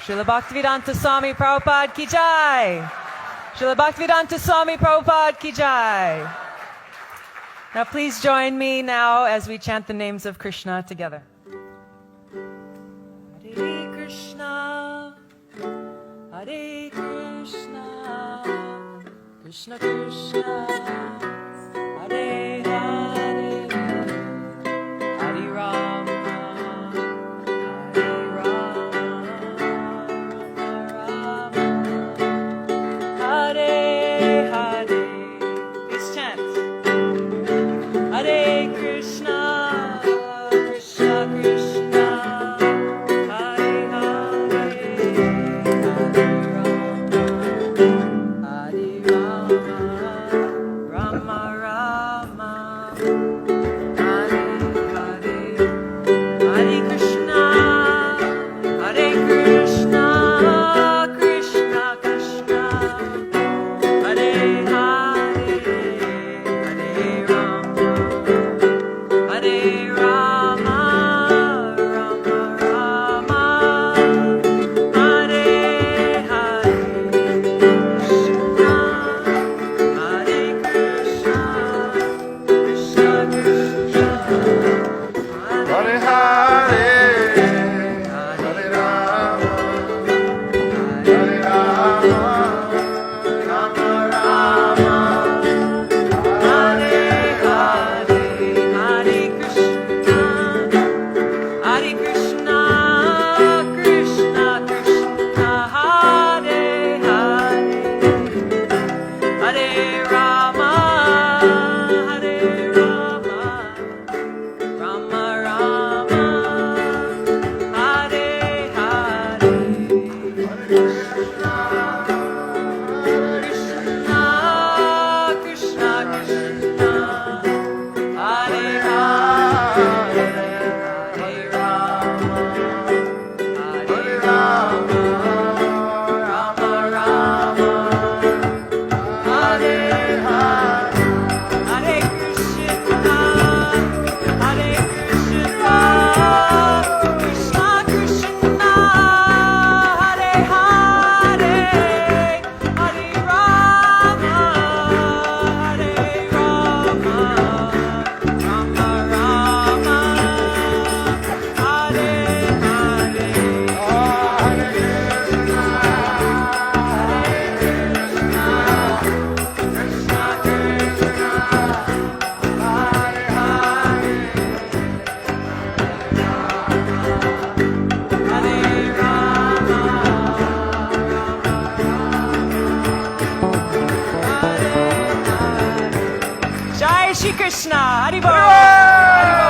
Srila Bhaktivedanta Swami Prabhupada ki jai. Srila Bhaktivedanta Swami Prabhupada ki jai. Now please join me now as we chant the names of Krishna together. Hare Krishna, Hare Krishna, Krishna Krishna, Hare Hare, Hare Rama, Hare Rama, Hare Hare. Please chant. Hare Krishna, Krishna Krishna, Hare Hare, Hare Rama, Rama Rama, Hare Hare, Hare Krishna, Hare Krishna, Krishna Krishna, Hare Hare, Hare Rama, Hare Rama, Rama Rama, Hare Hare, Krishna, Hare Krishna, Krishna Krishna, Hare Hare, Hare Rama, Hare Rama, Rama Rama, Hare Hare, Hare Krishna, Hare Krishna, Krishna Krishna, Hare Hare, Hare Rama, Hare Rama, Rama Rama, Hare Hare, Krishna Krishna Krishna, Hare Hare, Hare Rama, Hare Rama, Rama Rama, Hare Hare, Hare Krishna, Hare Krishna, Krishna Krishna, Hare Hare, Hare Rama, Hare Rama, Rama Rama, Hare Hare, Jai Shri Krishna, Hari Bol.